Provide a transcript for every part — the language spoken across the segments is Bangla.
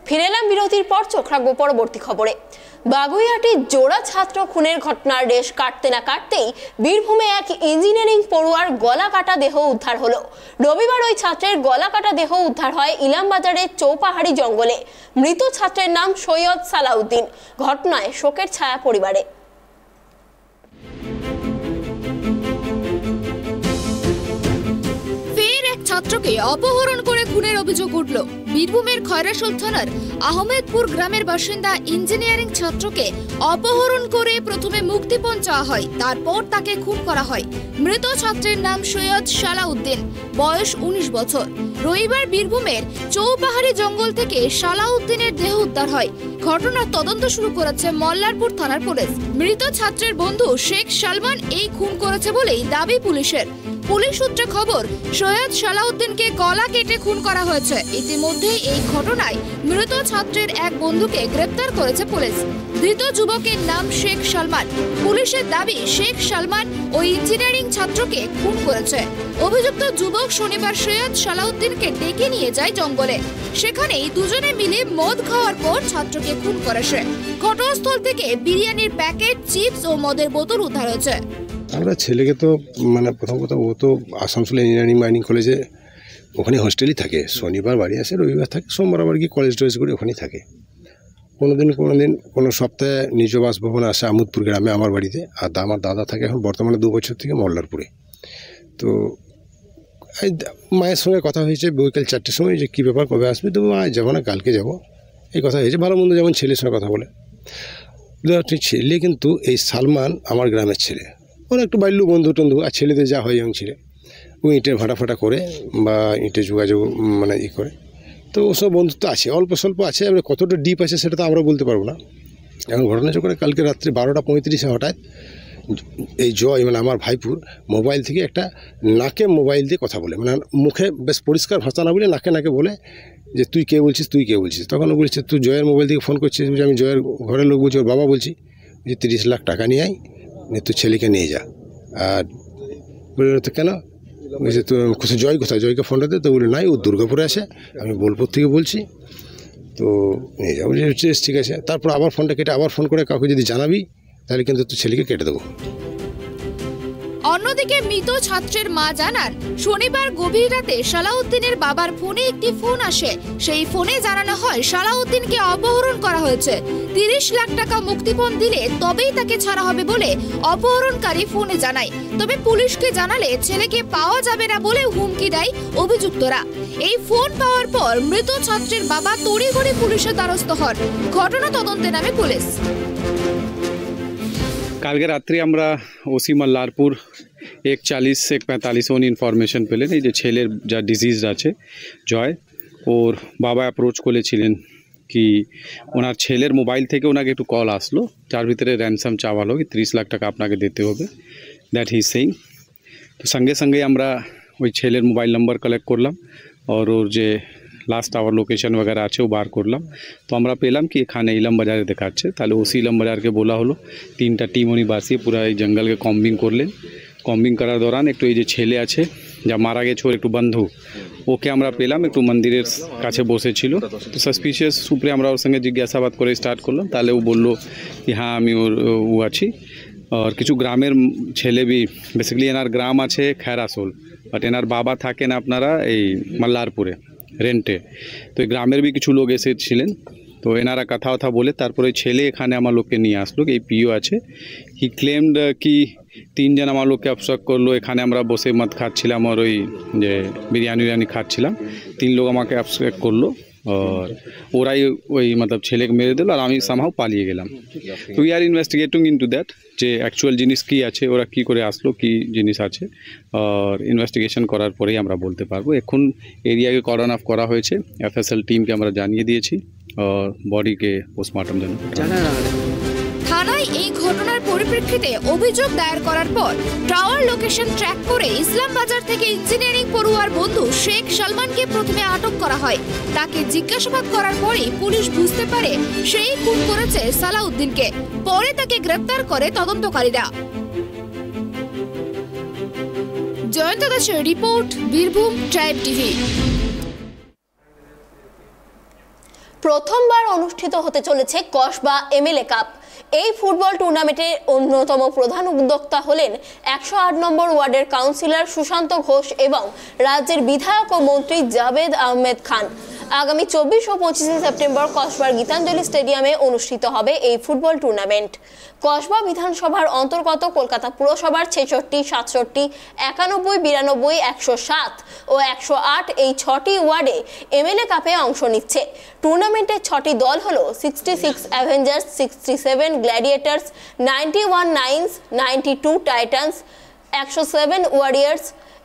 ফিরে এলাম বিরতির পর চোখ রাখবো পরবর্তী খবরে। বাগুইআটি জোড়া ছাত্র খুনের ঘটনার রেশ কাটতে না কাটতেই বীরভূমে এক ইঞ্জিনিয়ারিং পড়ুয়ার গলা কাটা দেহ উদ্ধার হলো। রবিবার ওই ছাত্রের গলা কাটা দেহ উদ্ধার হয় ইলামবাজারের চৌপাহাড়ি জঙ্গলে। মৃত ছাত্রের নাম সৈয়দ সালাউদ্দিন। ঘটনায় শোকের ছায়া পরিবারে। ছাত্রকে অপহরণ করে খুনের অভিযোগ উঠল। বীরভূমের খয়রাশোল থানার আহমেদপুর গ্রামের বাসিন্দা ইঞ্জিনিয়ারিং ছাত্রকে অপহরণ করে প্রথমে মুক্তিপণ চাওয়া হয়, তারপর তাকে খুন করা হয়। মৃত ছাত্রের নাম সৈয়দ সালাউদ্দিন, বয়স 19 বছর। রবিবার বীরভূমের চৌপাহাড়ি জঙ্গল থেকে সালাউদ্দিনের দেহ উদ্ধার হয়। ঘটনার তদন্ত শুরু করেছে মল্লারপুর থানার পুলিশ। মৃত ছাত্রের বন্ধু শেখ সালমান এই খুন করেছে বলেই দাবি পুলিশের। পুলিশ সূত্রে খবর, সৈয়দ সালাউদ্দিনকে গলা কেটে খুন করা হয়েছে। ইতিমধ্যে এই ঘটনায় মৃত ছাত্রের এক বন্ধুকে গ্রেপ্তার করেছে পুলিশ। ধৃত যুবকের নাম শেখ সালমান। পুলিশের দাবি, শেখ সালমান ওই ইঞ্জিনিয়ারিং ছাত্রকে খুন করেছে। অভিযুক্ত যুবক শনিবার সৈয়দ সালাউদ্দিনকে ডেকে নিয়ে যায় জঙ্গলে। সেখানেই দুজনে মিলে মদ খাওয়ার পর ছাত্রকে খুন করেছে। ঘটনাস্থল থেকে বিরিয়ানির প্যাকেট, চিপস ও মদের বোতল উদ্ধার হয়েছে। আমরা ছেলেকে তো প্রথম কথা, ও তো আসানসোল ইঞ্জিনিয়ারিং মাইনিং কলেজে ওখানে হোস্টেলই থাকে। শনিবার বাড়ি আসে, রবিবার থাকে, সোমবার আবার কি কলেজ টলেজ করে ওখানেই থাকে। কোনোদিন কোনো সপ্তাহে নিজ বাসভবনে আসে আমোদপুর গ্রামে আমার বাড়িতে। আর আমার দাদা থাকে এখন বর্তমানে 2 বছর থেকে মল্লারপুরে। তো মায়ের সঙ্গে কথা হয়েছে বিকেল 4টের সময় যে কী ব্যাপার, কবে আসবে। তো যাবো না, কালকে যাব, এই কথা হয়েছে। ভালো মন্দ যেমন ছেলের সঙ্গে কথা বলে। ছেলে কিন্তু এই সালমান আমার গ্রামের ছেলে, ওর একটু বাল্য বন্ধু টন্ধু। আর ছেলেদের যা হয় এবং ছেলে ও ইটের ভাটা করে বা ইটের যোগাযোগ করে। তো ওসব বন্ধুত্ব আছে, অল্প স্বল্প আছে। এবার কতটা ডিপ আছে সেটা তো আমরা বলতে পারবো না। এখন ঘটনা চক্রে কালকে রাত্রে 12:35 হঠাৎ এই জয় আমার ভাইপুর মোবাইল থেকে একটা নাকে মোবাইল দিয়ে কথা বলে, মুখে বেশ পরিষ্কার ভাষা না বলে নাকে বলে যে তুই কে বলছিস, তুই কে বলছিস। তখন ও বলছে তুই জয়ের মোবাইল থেকে ফোন করছিস। আমি জয়ের ঘরের লোক বলছি, ওর বাবা বলছি যে 30 লাখ টাকা নিয়ে আয়, তুই ছেলেকে নিয়ে যা। আর বলে তো কেন, বলছে তো জয় কোথায়, জয়কে ফোনটা দে। তো বলে নাই, ও দুর্গাপুরে আসে, আমি বোলপুর থেকে বলছি, তো নিয়ে যা। বলছি ঠিক আছে। তারপর আবার ফোনটা কেটে আবার ফোন করে, কাউকে যদি জানাবি তাহলে কিন্তু তুই ছেলেকে কেটে দেবো। অন্যদিকে মৃত ছাত্রের মা জানান, শনিবার গভীর রাতে সালাউদ্দিনের বাবার ফোনে একটি ফোন আসে। সেই ফোনে জানানো হয় সালাউদ্দিনকে অপহরণ করা হয়েছে। 30 লাখ টাকা মুক্তিপণ দিলে তবেই তাকে ছাড়া হবে বলে অপহরণকারী ফোনে জানায়। তবে পুলিশকে জানালে ছেলেকে পাওয়া যাবে না বলে হুমকি দেয় অভিযুক্তরা। এই ফোন পাওয়ার পর মৃত ছাত্রের বাবা তড়িঘড়ি পুলিশের দ্বারস্থ হন। ঘটনা তদন্তে নামে পুলিশ। কালকে রাত্রি আমরা ওসি মল্লারপুর 1:40-1:45 ইনফরমেশন পেলেন এই যে ছেলের যা ডিজিজ আছে জয়, ওর বাবা অ্যাপ্রোচ করেছিলেন কি ওনার ছেলের মোবাইল থেকে ওনাকে একটু কল আসলো, যার ভিতরে র্যানসাম চাওয়া হলো কি 30 লাখ টাকা আপনাকে দিতে হবে, দ্যাট হি ইজ সেইং। তো সঙ্গে সঙ্গে আমরা ওই ছেলের মোবাইল নাম্বার কালেক্ট করলাম আর ওর যে লাস্ট আওয়ার লোকেশন वगैरह আছে ও বার করলাম। তো আমরা পেলাম কি এখানে ইলাম বাজারে দেখাচ্ছে। তাহলে ওসি ইলাম বাজারকে বলা হলো 3টা টিম উনি বাসিয়ে পুরো এই জঙ্গলকে কম্বিং করলেন। কম্বিং করার দৌরান একটু এই যে ছেলে আছে যা মারা গেছে ওর একটু বন্ধু, ওকে আমরা পেলাম একটু মন্দিরের কাছে বসেছিল। তো সাসপিশিয়াস উপরে আমরা ওর সঙ্গে জিজ্ঞাসাবাদ করে স্টার্ট করলাম। তাহলে ও বললো কি হ্যাঁ আমি ও আছি। আর কিছু গ্রামের ছেলে বি, বেসিক্যালি এনার গ্রাম আছে খয়রাশোল, বাট এনার বাবা থাকেন আপনারা এই মল্লারপুরে রেন্টে। তো গ্রামের বি কিছু লোক এসেছিলেন। তো এনারা কথা বলে তারপরে ছেলে এখানে আমার লোককে নিয়ে আসলো। এই পিও আছে, হি ক্লেমড কি 3 জন আমার লোককে অবস্ট্রাক করলো। এখানে আমরা বসে মদ খাচ্ছিলাম আর ওই যে বিরিয়ানি খাচ্ছিলাম। 3 লোক আমাকে অবস্ট্রাক করলো আর ওরাই ওই ছেলেকে মেরে দিল আর আমি সামহাও পালিয়ে গেলাম। তো we are investigating into that যে অ্যাকচুয়াল জিনিস কি আছে, ওরা কি করে আসলো, কি জিনিস আছে। আর ইনভেস্টিগেশন করার পরেই আমরা বলতে পারবো। এখন এরিয়াকে কর্ডন অফ করা হয়েছে, এফএসএল টিমকে আমরা জানিয়ে দিয়েছি আর বডিকে পোস্টমর্টম জন্য। থানায় এই ঘটনার পরিপ্রেক্ষিতে অভিযোগ দায়ের করার পর টাওয়ার লোকেশন ট্র্যাক করে ইসলামবাজার থেকে ইঞ্জিনিয়ারিং পড়ুয়ার বন্ধু শেখ সালমানকে প্রথমে আটক করা হয়। তাকে জিজ্ঞাসাবাদ করার পরেই পুলিশ বুঝতে পারে সেই খুন করেছে সালাউদ্দিনকে। পরে তাকে গ্রেপ্তার করে তদন্তকারীরা। জয়ন্ত দাসের রিপোর্ট, বীরভূম ট্রাইব টিভি। প্রথমবার অনুষ্ঠিত হতে চলেছে কসবা এমএলএ কাপ। এই ফুটবল টুর্নামেন্টের অন্যতম প্রধান উদ্যোক্তা হলেন 108 নম্বর ওয়ার্ডের কাউন্সিলর সুশান্ত ঘোষ এবং রাজ্যের বিধায়ক ও মন্ত্রী জাভেদ আহমেদ খান। আগামী 24 ও 25 সেপ্টেম্বর কসবার গীতাঞ্জলি স্টেডিয়ামে অনুষ্ঠিত হবে এই ফুটবল টুর্নামেন্ট। কসবা বিধানসভার অন্তর্গত কলকাতা পুরসভার 66, 67, 91, 92, 107 ও 108 এই 6টি ওয়ার্ডে এমএলএ কাপে অংশ নিচ্ছে। টুর্নামেন্টের 6টি দল হলো 66 Avengers, 67 গ্ল্যাডিয়েটার্স, 91 nines, 92 Titans, 107 warriors,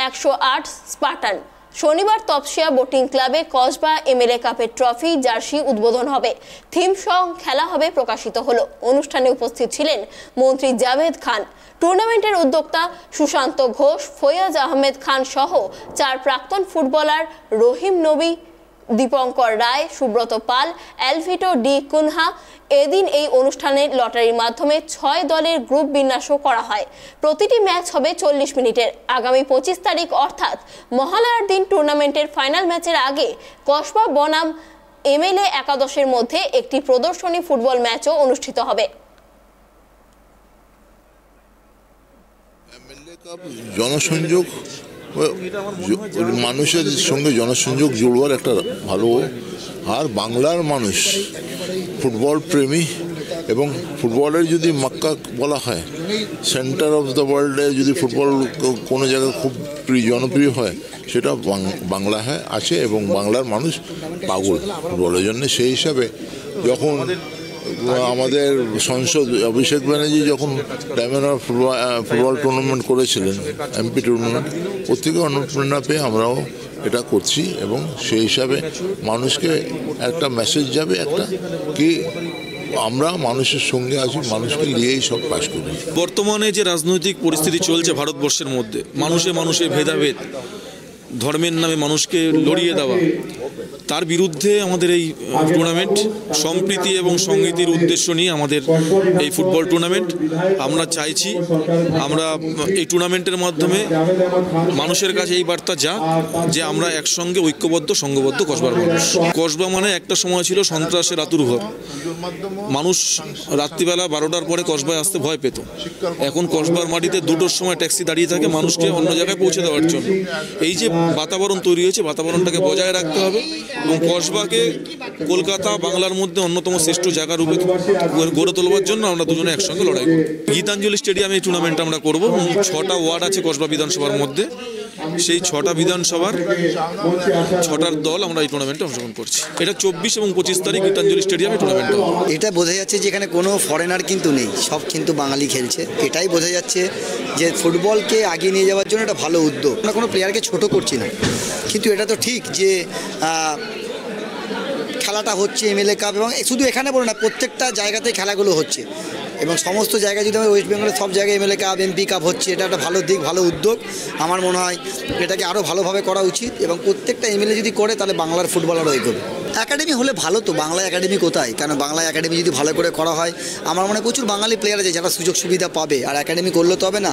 108 Spartan. শনিবার তপসিয়া বোটিং ক্লাবে কসবা এমএলএ কাপের ট্রফি জার্সি উদ্বোধন হবে, থিম সং খেলা হবে প্রকাশিত হলো। অনুষ্ঠানে উপস্থিত ছিলেন মন্ত্রী জাভেদ খান, টুর্নামেন্টের উদ্যোক্তা সুশান্ত ঘোষ, ফৈয়াজ আহমেদ খান সহ 4 প্রাক্তন ফুটবলার রহিম নবী, দীপঙ্কর রায়, সুব্রত পাল, এলভিটো ডি কুনহা। এদিন এই অনুষ্ঠানে লটারির মাধ্যমে 6 দলের গ্রুপ বিন্যাসও করা হয়। প্রতিটি ম্যাচ হবে 40 মিনিটের। আগামী 25 তারিখ অর্থাৎ মহালয়ার দিন টুর্নামেন্টের ফাইনাল ম্যাচের আগে কসবা বনাম এমএলএ একাদশের মধ্যে একটি প্রদর্শনী ফুটবল ম্যাচও অনুষ্ঠিত হবে। জনসংযোগ, মানুষের সঙ্গে জনসংযোগ জুড়বার একটা ভালো, আর বাংলার মানুষ ফুটবল প্রেমী এবং ফুটবলের যদি মাক্কা বলা হয়, সেন্টার অফ দ্য ওয়ার্ল্ডে যদি ফুটবল কোনো জায়গায় খুব জনপ্রিয় হয় সেটা বাংলায় আছে এবং বাংলার মানুষ পাগল ফুটবলের জন্য। সেই হিসাবে যখন আমাদের সংসদ অভিষেক ব্যানার্জি যখন ডায়মন্ড ফুটবল টুর্নামেন্ট করেছিলেন, এমপি টুর্নামেন্ট, ওর থেকে অনুপ্রেরণা পেয়ে আমরাও এটা করছি এবং সেই হিসাবে মানুষকে একটা মেসেজ যাবে, একটা কি আমরা মানুষের সঙ্গে আছি, মানুষকে নিয়েই সব কাজ করি। বর্তমানে যে রাজনৈতিক পরিস্থিতি চলছে ভারতবর্ষের মধ্যে, মানুষে ভেদাভেদ, ধর্মের নামে মানুষকে লড়িয়ে দেওয়া, তার বিরুদ্ধে আমাদের এই টুর্নামেন্ট সম্প্রীতি এবং সংগীতির উদ্দেশ্য নিয়ে আমাদের এই ফুটবল টুর্নামেন্ট। আমরা চাইছি আমরা এই টুর্নামেন্টের মাধ্যমে মানুষের কাছে এই বার্তা যাক যে আমরা একসঙ্গে ঐক্যবদ্ধ সংঘবদ্ধ কসবার মানুষ। কসবা মানে একটা সময় ছিল সন্ত্রাসের আতুরঘর, মানুষ রাত্রিবেলা 12টার পরে কসবায় আসতে ভয় পেত। এখন কসবার মাটিতে 2টোর সময় ট্যাক্সি দাঁড়িয়ে থাকে মানুষকে অন্য জায়গায় পৌঁছে দেওয়ার জন্য। এই যে বাতাবরণ তৈরি হয়েছে, বাতাবরণটাকে বজায় রাখতে হবে এবং কসবাকে কলকাতা বাংলার মধ্যে অন্যতম শ্রেষ্ঠ জায়গা রূপে গড়ে তোলবার জন্য আমরা দুজনে একসঙ্গে লড়াই করব। গীতাঞ্জলি স্টেডিয়ামে এই টুর্নামেন্ট আমরা করব। 6টা ওয়ার্ড আছে কসবা বিধানসভার মধ্যে, সেই 6টা বিধানসভার 6টার দল আমরা এই টুর্নামেন্টে অংশগ্রহণ করছি। এটা 24 এবং 25 তারিখ গীতাঞ্জলি স্টেডিয়ামে টুর্নামেন্ট হবে। এটা বোঝা যাচ্ছে যে এখানে কোনো ফরেনার কিন্তু নেই, সব কিন্তু বাঙালি খেলছে। এটাই বোঝা যাচ্ছে যে ফুটবলকে আগিয়ে নিয়ে যাওয়ার জন্য এটা ভালো উদ্যোগ। আমরা কোনো প্লেয়ারকে ছোট করছি না, কিন্তু এটা তো ঠিক যে খেলাটা হচ্ছে এমএলএ কাপ, এবং শুধু এখানে বলে না, প্রত্যেকটা জায়গাতেই খেলাগুলো হচ্ছে এবং সমস্ত জায়গায় যদি আমরা ওয়েস্ট বেঙ্গলের সব জায়গায় এমএলএ কাপ, এমপি কাপ হচ্ছে। এটা একটা ভালো দিক, ভালো উদ্যোগ। আমার মনে হয় এটাকে আরও ভালোভাবে করা উচিত এবং প্রত্যেকটা এমএলএ যদি করে তাহলে বাংলার ফুটবল আরও এগোবে। একাডেমি হলে ভালো তো, বাংলা একাডেমি কোথায়? কারণ বাংলা একাডেমি যদি ভালো করে করা হয়, আমার মনে হয় প্রচুর বাঙালি প্লেয়ার আছে যারা সুযোগ সুবিধা পাবে। আর একাডেমি করলে তো হবে না,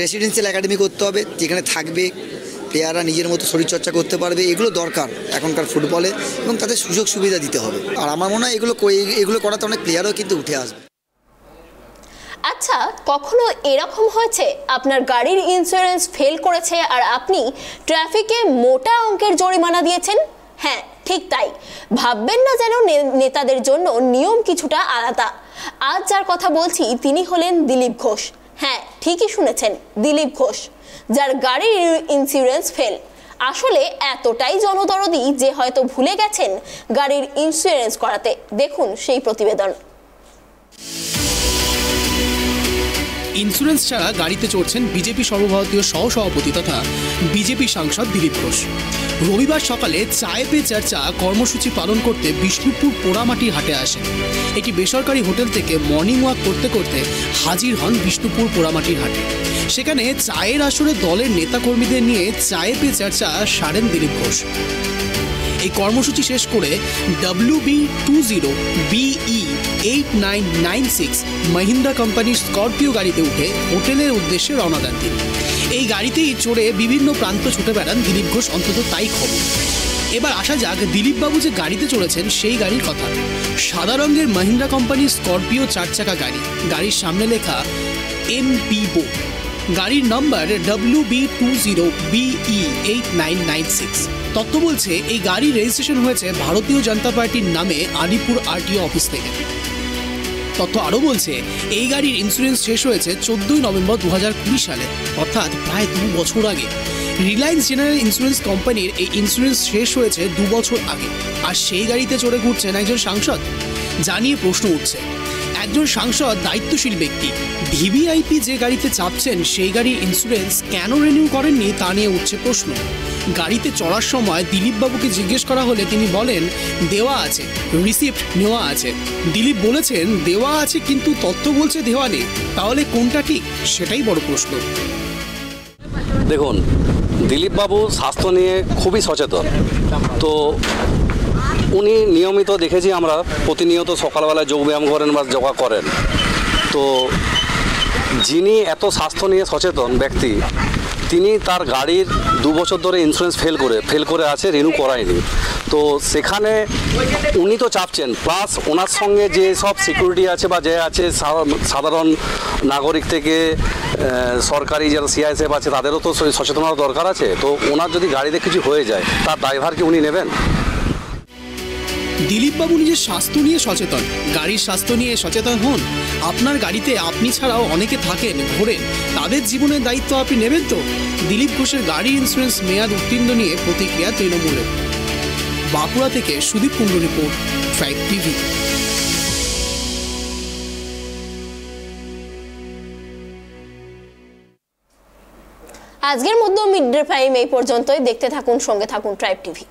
রেসিডেন্সিয়াল একাডেমি করতে হবে, যেখানে থাকবে প্লেয়াররা নিজের মতো শরীরচর্চা করতে পারবে। এগুলো দরকার এখনকার ফুটবলে এবং তাদের সুযোগ সুবিধা দিতে হবে। আর আমার মনে হয় এগুলো করাতে অনেক প্লেয়ারও কিন্তু উঠে আসবে। আচ্ছা, কখনো এরকম হয়েছে আপনার গাড়ির ইন্স্যুরেন্স ফেল করেছে আর আপনি ট্রাফিকে মোটা অঙ্কের জরিমানা দিয়েছেন? হ্যাঁ, ঠিক তাই। ভাববেন না যেন নেতাদের জন্য নিয়ম কিছুটা আলাদা। আজ যার কথা বলছি তিনি হলেন দিলীপ ঘোষ। হ্যাঁ, ঠিকই শুনেছেন, দিলীপ ঘোষ, যার গাড়ির ইন্স্যুরেন্স ফেল। আসলে এতটাই জনদরদি যে হয়তো ভুলে গেছেন গাড়ির ইন্স্যুরেন্স করাতে। দেখুন সেই প্রতিবেদন। ইন্স্যুরেন্স ছাড়া গাড়িতে চড়ছেন বিজেপি সর্বভারতীয় সহসভাপতি তথা বিজেপি সাংসদ দিলীপ ঘোষ। রবিবার সকালে চায়ে পে চর্চা কর্মসূচি পালন করতে বিষ্ণুপুর পোড়ামাটির হাটে আসেন। একটি বেসরকারি হোটেল থেকে মর্নিং ওয়াক করতে করতে হাজির হন বিষ্ণুপুর পোড়ামাটির হাটে। সেখানে চায়ের আসরে দলের নেতাকর্মীদের নিয়ে চায়ে পে চর্চা সারেন দিলীপ ঘোষ। এই কর্মসূচি শেষ করে WB20BE8996 মহিন্দ্রা কোম্পানির স্করপিও গাড়িতে উঠে হোটেলের উদ্দেশ্যে রওনা দেন তিনি। এই গাড়িতেই চড়ে বিভিন্ন প্রান্ত ছুটে বেড়ান দিলীপ ঘোষ, অন্তত তাই খবর। এবার আসা যাক দিলীপবাবু যে গাড়িতে চলেছেন সেই গাড়ির কথা। সাদা রঙের মহিন্দ্রা কোম্পানির স্করপিও 4 চাকা গাড়ি, গাড়ির সামনে লেখা MPBO, গাড়ির নম্বর WB20BE8996। তথ্য বলছে এই গাড়ির রেজিস্ট্রেশন হয়েছে ভারতীয় জনতা পার্টির নামে আলিপুর RTO অফিস থেকে। তথ্য আরও বলছে এই গাড়ির ইন্স্যুরেন্স শেষ হয়েছে 14 নভেম্বর 2020 সালে, অর্থাৎ প্রায় 2 বছর আগে। রিলায়েন্স জেনারেল ইন্স্যুরেন্স কোম্পানির এই ইন্স্যুরেন্স শেষ হয়েছে 2 বছর আগে, আর সেই গাড়িতে চড়ে ঘুরছেন একজন সাংসদ। জানিয়ে প্রশ্ন উঠছে, একজন সাংসদ দায়িত্বশীল ব্যক্তি ভিভিআইপি যে গাড়িতে চাপছেন সেই গাড়ির ইন্স্যুরেন্স কেন রিনিউ করেননি তা নিয়ে উঠছে প্রশ্ন। গাড়িতে চড়ার সময় দিলীপবাবুকে জিজ্ঞেস করা হলে তিনি বলেন দেওয়া আছে, রিসিপ্ট নেওয়া আছে। দিলীপ বলেছেন দেওয়া আছে কিন্তু তথ্য বলছে দেওয়া নেই, তাহলে কোনটা ঠিক সেটাই বড় প্রশ্ন। দেখুন, দিলীপবাবু স্বাস্থ্য নিয়ে খুবই সচেতন। তো উনি নিয়মিত দেখেছি আমরা প্রতিনিয়ত সকালবেলায় যোগব্যায়াম করেন বা যোগা করেন। তো যিনি এত স্বাস্থ্য নিয়ে সচেতন ব্যক্তি, তিনি তার গাড়ির 2 বছর ধরে ইন্স্যুরেন্স ফেল করে আছে, রিনিউ করায়নি। তো সেখানে উনি তো চাপছেন, প্লাস ওনার সঙ্গে যে সব সিকিউরিটি আছে বা যে আছে সাধারণ নাগরিক থেকে সরকারি যারা CISF আছে তাদেরও তো সচেতনতা দরকার আছে। তো ওনার যদি গাড়িতে কিছু হয়ে যায় তার ড্রাইভার কি উনি নেবেন? দিলীপবাবু নিজের স্বাস্থ্য নিয়ে সচেতন, গাড়ির স্বাস্থ্য নিয়ে সচেতন হন। আপনার গাড়িতে আপনি ছাড়াও অনেকে থাকেন, ঘোরেন, তাদের জীবনের দায়িত্ব আপনি নেবেন তো? দিলীপ ঘোষের গাড়ির ইন্স্যুরেন্স মেয়াদ উত্তীর্ণ নিয়ে প্রতিক্রিয়া তৃণমূলের। বাঁকুড়া থেকে Sudip Kundu report, tribe TV. আজকের মধ্যে মিড ডে প্রাইম এই পর্যন্তই। দেখতে থাকুন, সঙ্গে থাকুন ট্রাইব টিভি।